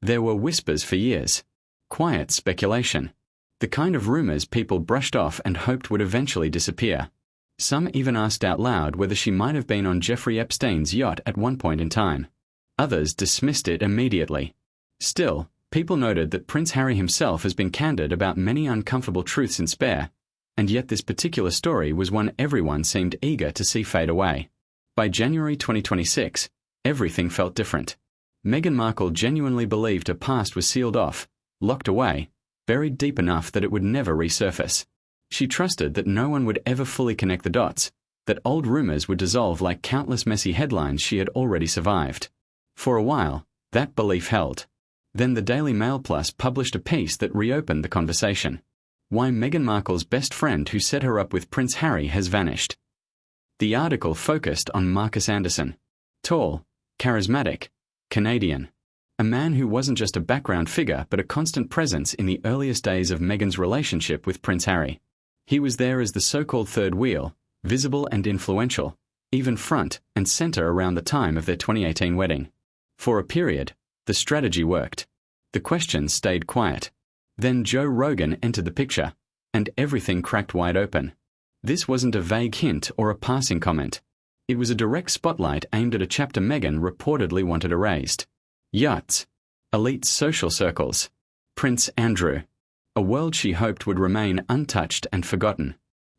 There were whispers for years. Quiet speculation. The kind of rumors people brushed off and hoped would eventually disappear. Some even asked out loud whether she might have been on Jeffrey Epstein's yacht at one point in time. Others dismissed it immediately. Still, people noted that Prince Harry himself has been candid about many uncomfortable truths in spare, and yet this particular story was one everyone seemed eager to see fade away. By January 2026, everything felt different. Meghan Markle genuinely believed her past was sealed off, locked away, buried deep enough that it would never resurface. She trusted that no one would ever fully connect the dots, that old rumors would dissolve like countless messy headlines she had already survived. For a while, that belief held. Then the Daily Mail Plus published a piece that reopened the conversation. Why Meghan Markle's best friend who set her up with Prince Harry has vanished. The article focused on Marcus Anderson. Tall, charismatic, Canadian. A man who wasn't just a background figure but a constant presence in the earliest days of Meghan's relationship with Prince Harry. He was there as the so-called third wheel, visible and influential, even front and center around the time of their 2018 wedding. For a period, the strategy worked. The questions stayed quiet. Then Joe Rogan entered the picture, and everything cracked wide open. This wasn't a vague hint or a passing comment. It was a direct spotlight aimed at a chapter Meghan reportedly wanted erased. Yachts. Elite social circles. Prince Andrew. A world she hoped would remain untouched and forgotten.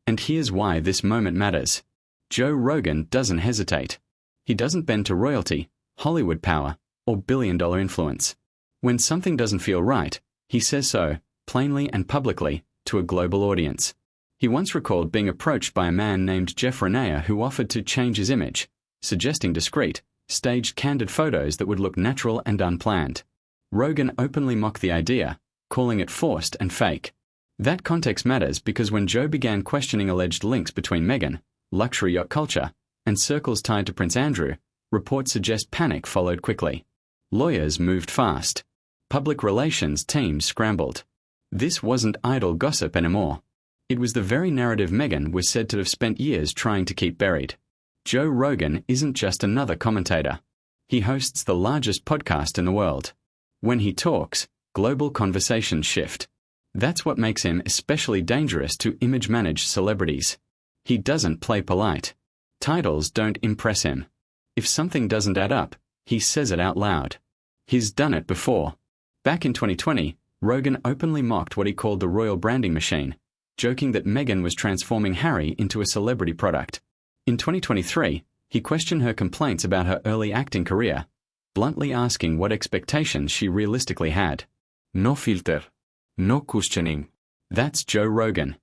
And here's why this moment matters. Joe Rogan doesn't hesitate. He doesn't bend to royalty, Hollywood power, or billion-dollar influence. When something doesn't feel right, he says so, plainly and publicly, to a global audience. He once recalled being approached by a man named Jeff Renea who offered to change his image, suggesting discreet, staged candid photos that would look natural and unplanned. Rogan openly mocked the idea, calling it forced and fake. That context matters because when Joe began questioning alleged links between Meghan, luxury yacht culture, and circles tied to Prince Andrew, reports suggest panic followed quickly. Lawyers moved fast. Public relations teams scrambled. This wasn't idle gossip anymore. It was the very narrative Meghan was said to have spent years trying to keep buried. Joe Rogan isn't just another commentator. He hosts the largest podcast in the world. When he talks, global conversations shift. That's what makes him especially dangerous to image-managed celebrities. He doesn't play polite. Titles don't impress him. If something doesn't add up, he says it out loud. He's done it before. Back in 2020, Rogan openly mocked what he called the royal branding machine, joking that Meghan was transforming Harry into a celebrity product. In 2023, he questioned her complaints about her early acting career, bluntly asking what expectations she realistically had. No filter. No questioning. That's Joe Rogan.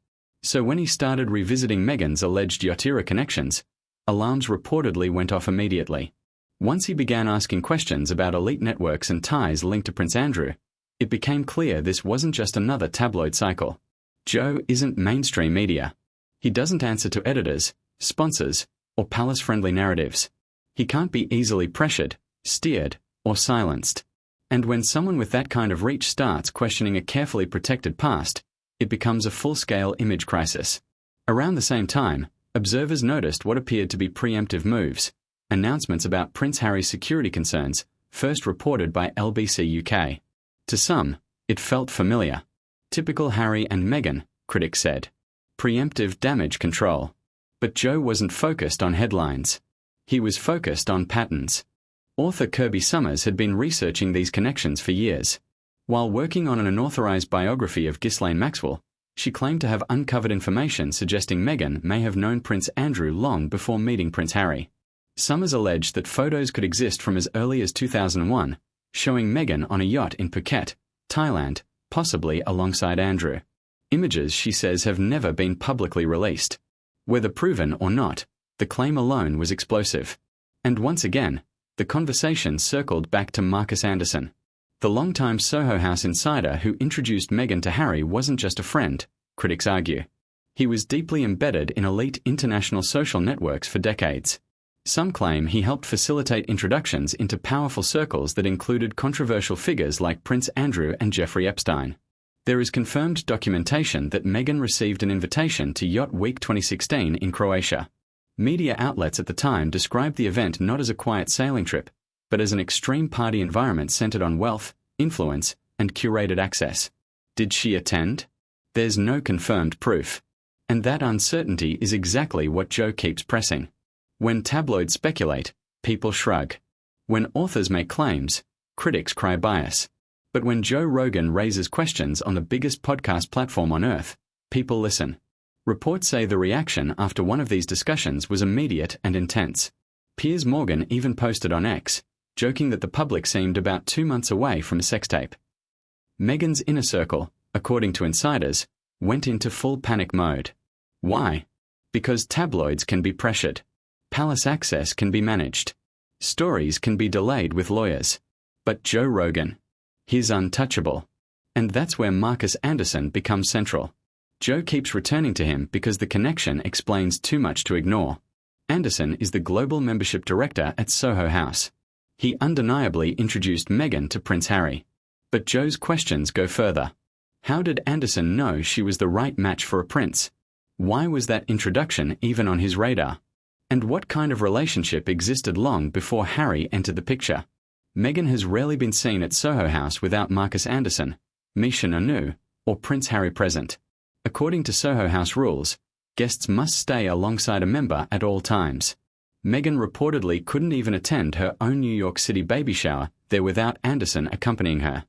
So when he started revisiting Meghan's alleged Yachtera connections, alarms reportedly went off immediately. Once he began asking questions about elite networks and ties linked to Prince Andrew, it became clear this wasn't just another tabloid cycle. Joe isn't mainstream media. He doesn't answer to editors, sponsors, or palace-friendly narratives. He can't be easily pressured, steered, or silenced. And when someone with that kind of reach starts questioning a carefully protected past, it becomes a full-scale image crisis. Around the same time, observers noticed what appeared to be preemptive moves, announcements about Prince Harry's security concerns, first reported by LBC UK. To some, it felt familiar. Typical Harry and Meghan, critics said. Preemptive damage control. But Joe wasn't focused on headlines. He was focused on patterns. Author Kirby Summers had been researching these connections for years. While working on an unauthorized biography of Ghislaine Maxwell, she claimed to have uncovered information suggesting Meghan may have known Prince Andrew long before meeting Prince Harry. Summers alleged that photos could exist from as early as 2001, showing Meghan on a yacht in Phuket, Thailand, possibly alongside Andrew. Images, she says, have never been publicly released. Whether proven or not, the claim alone was explosive. And once again, the conversation circled back to Marcus Anderson. The longtime Soho House insider who introduced Meghan to Harry wasn't just a friend, critics argue. He was deeply embedded in elite international social networks for decades. Some claim he helped facilitate introductions into powerful circles that included controversial figures like Prince Andrew and Jeffrey Epstein. There is confirmed documentation that Meghan received an invitation to Yacht Week 2016 in Croatia. Media outlets at the time described the event not as a quiet sailing trip, but as an extreme party environment centered on wealth, influence, and curated access. Did she attend? There's no confirmed proof. And that uncertainty is exactly what Joe keeps pressing. When tabloids speculate, people shrug. When authors make claims, critics cry bias. But when Joe Rogan raises questions on the biggest podcast platform on earth, people listen. Reports say the reaction after one of these discussions was immediate and intense. Piers Morgan even posted on X, joking that the public seemed about 2 months away from a sex tape. Meghan's inner circle, according to insiders, went into full panic mode. Why? Because tabloids can be pressured. Palace access can be managed. Stories can be delayed with lawyers. But Joe Rogan, he's untouchable. And that's where Marcus Anderson becomes central. Joe keeps returning to him because the connection explains too much to ignore. Anderson is the global membership director at Soho House. He undeniably introduced Meghan to Prince Harry. But Joe's questions go further. How did Anderson know she was the right match for a prince? Why was that introduction even on his radar? And what kind of relationship existed long before Harry entered the picture? Meghan has rarely been seen at Soho House without Marcus Anderson, Misha Nonu, or Prince Harry present. According to Soho House rules, guests must stay alongside a member at all times. Meghan reportedly couldn't even attend her own New York City baby shower there without Anderson accompanying her.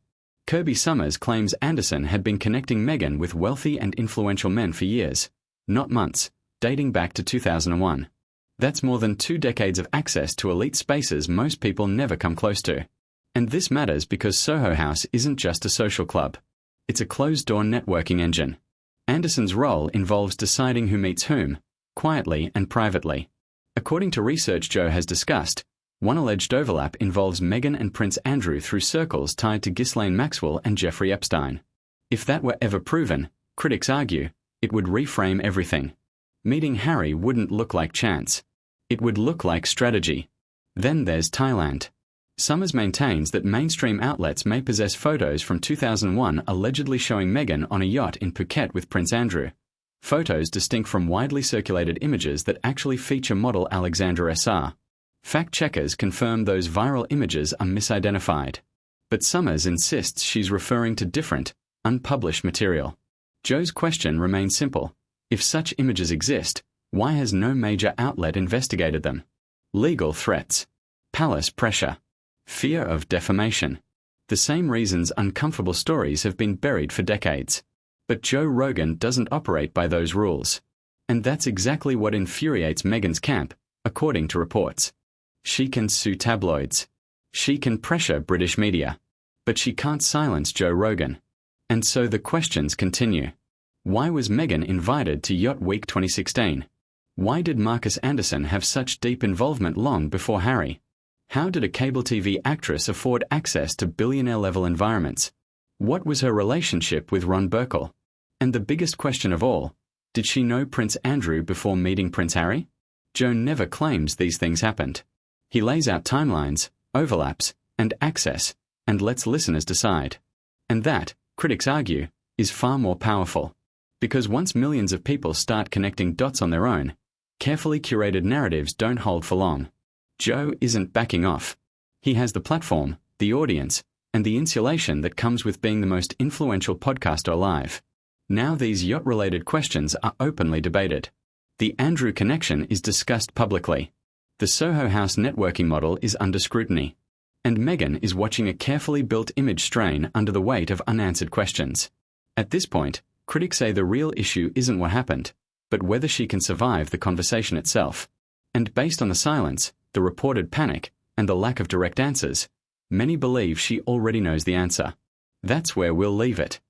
Kirby Summers claims Anderson had been connecting Meghan with wealthy and influential men for years, not months, dating back to 2001. That's more than 2 decades of access to elite spaces most people never come close to. And this matters because Soho House isn't just a social club. It's a closed-door networking engine. Anderson's role involves deciding who meets whom, quietly and privately. According to research Joe has discussed, one alleged overlap involves Meghan and Prince Andrew through circles tied to Ghislaine Maxwell and Jeffrey Epstein. If that were ever proven, critics argue, it would reframe everything. Meeting Harry wouldn't look like chance. It would look like strategy. Then there's Thailand. Summers maintains that mainstream outlets may possess photos from 2001 allegedly showing Meghan on a yacht in Phuket with Prince Andrew. Photos distinct from widely circulated images that actually feature model Alexandra SR. Fact-checkers confirm those viral images are misidentified. But Summers insists she's referring to different, unpublished material. Joe's question remains simple. If such images exist, why has no major outlet investigated them? Legal threats. Palace pressure. Fear of defamation. The same reasons uncomfortable stories have been buried for decades. But Joe Rogan doesn't operate by those rules. And that's exactly what infuriates Meghan's camp, according to reports. She can sue tabloids. She can pressure British media. But she can't silence Joe Rogan. And so the questions continue. Why was Meghan invited to Yacht Week 2016? Why did Marcus Anderson have such deep involvement long before Harry? How did a cable TV actress afford access to billionaire-level environments? What was her relationship with Ron Burkle? And the biggest question of all, did she know Prince Andrew before meeting Prince Harry? Joe never claims these things happened. He lays out timelines, overlaps, and access, and lets listeners decide. And that, critics argue, is far more powerful. Because once millions of people start connecting dots on their own, carefully curated narratives don't hold for long. Joe isn't backing off. He has the platform, the audience, and the insulation that comes with being the most influential podcaster alive. Now these yacht-related questions are openly debated. The Andrew connection is discussed publicly. The Soho House networking model is under scrutiny. And Meghan is watching a carefully built image strain under the weight of unanswered questions. At this point, critics say the real issue isn't what happened, but whether she can survive the conversation itself. And based on the silence, the reported panic, and the lack of direct answers, many believe she already knows the answer. That's where we'll leave it.